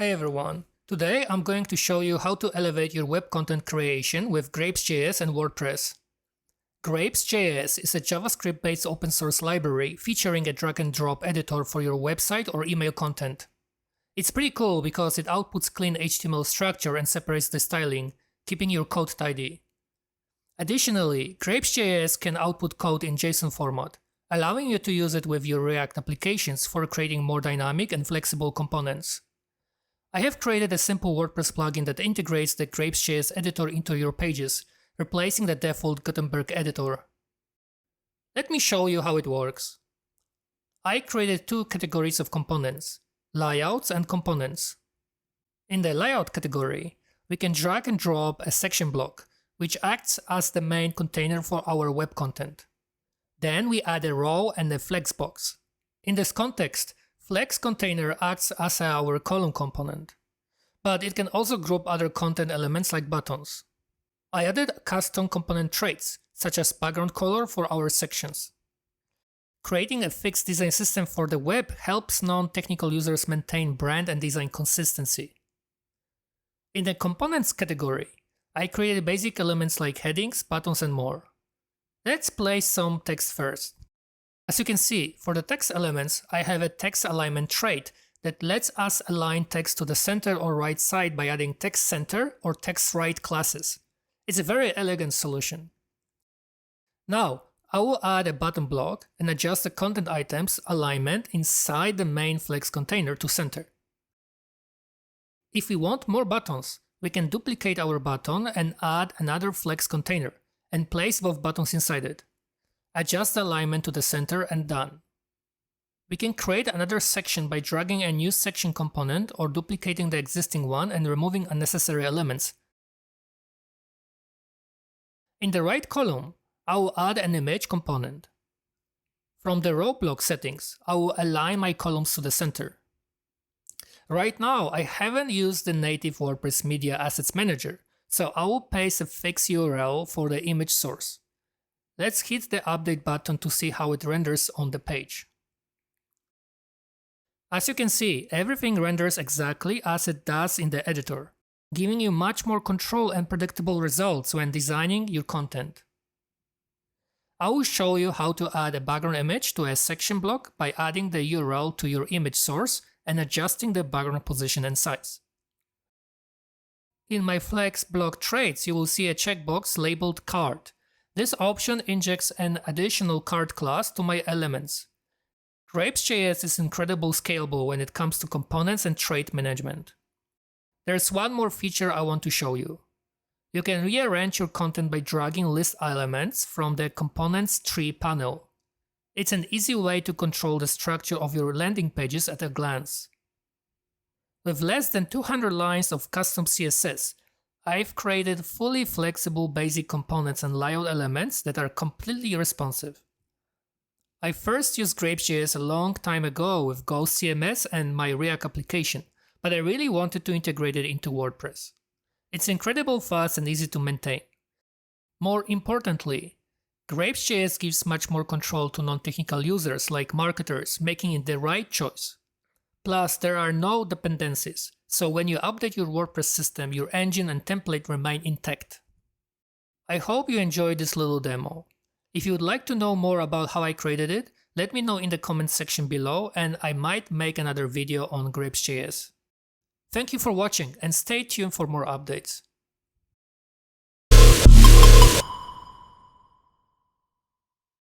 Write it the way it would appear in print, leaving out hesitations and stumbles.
Hey everyone, today I'm going to show you how to elevate your web content creation with GrapesJS and WordPress. GrapesJS is a JavaScript-based open source library featuring a drag and drop editor for your website or email content. It's pretty cool because it outputs clean HTML structure and separates the styling, keeping your code tidy. Additionally, GrapesJS can output code in JSON format, allowing you to use it with your React applications for creating more dynamic and flexible components. I have created a simple WordPress plugin that integrates the GrapesJS editor into your pages, replacing the default Gutenberg editor. Let me show you how it works. I created two categories of components, layouts and components. In the layout category, we can drag and drop a section block, which acts as the main container for our web content. Then we add a row and a flexbox. In this context, Flex container acts as our column component, but it can also group other content elements like buttons. I added custom component traits, such as background color for our sections. Creating a fixed design system for the web helps non-technical users maintain brand and design consistency. In the components category, I created basic elements like headings, buttons, and more. Let's place some text first. As you can see, for the text elements, I have a text alignment trait that lets us align text to the center or right side by adding text center or text right classes. It's a very elegant solution. Now, I will add a button block and adjust the content items alignment inside the main flex container to center. If we want more buttons, we can duplicate our button and add another flex container and place both buttons inside it. Adjust the alignment to the center and done. We can create another section by dragging a new section component or duplicating the existing one and removing unnecessary elements. In the right column, I will add an image component. From the row block settings, I will align my columns to the center. Right now, I haven't used the native WordPress Media Assets Manager, so I will paste a fixed URL for the image source. Let's hit the update button to see how it renders on the page. As you can see, everything renders exactly as it does in the editor, giving you much more control and predictable results when designing your content. I will show you how to add a background image to a section block by adding the URL to your image source and adjusting the background position and size. In my Flex block traits, you will see a checkbox labeled card. This option injects an additional card class to my elements. GrapesJS is incredibly scalable when it comes to components and trait management. There's one more feature I want to show you. You can rearrange your content by dragging list elements from the Components Tree panel. It's an easy way to control the structure of your landing pages at a glance. With less than 200 lines of custom CSS, I've created fully flexible basic components and layout elements that are completely responsive. I first used GrapesJS a long time ago with Ghost CMS and my React application, but I really wanted to integrate it into WordPress. It's incredibly fast and easy to maintain. More importantly, GrapesJS gives much more control to non-technical users like marketers, making it the right choice. Plus, there are no dependencies, so when you update your WordPress system, your engine and template remain intact. I hope you enjoyed this little demo. If you would like to know more about how I created it, let me know in the comment section below and I might make another video on GrapesJS. Thank you for watching and stay tuned for more updates.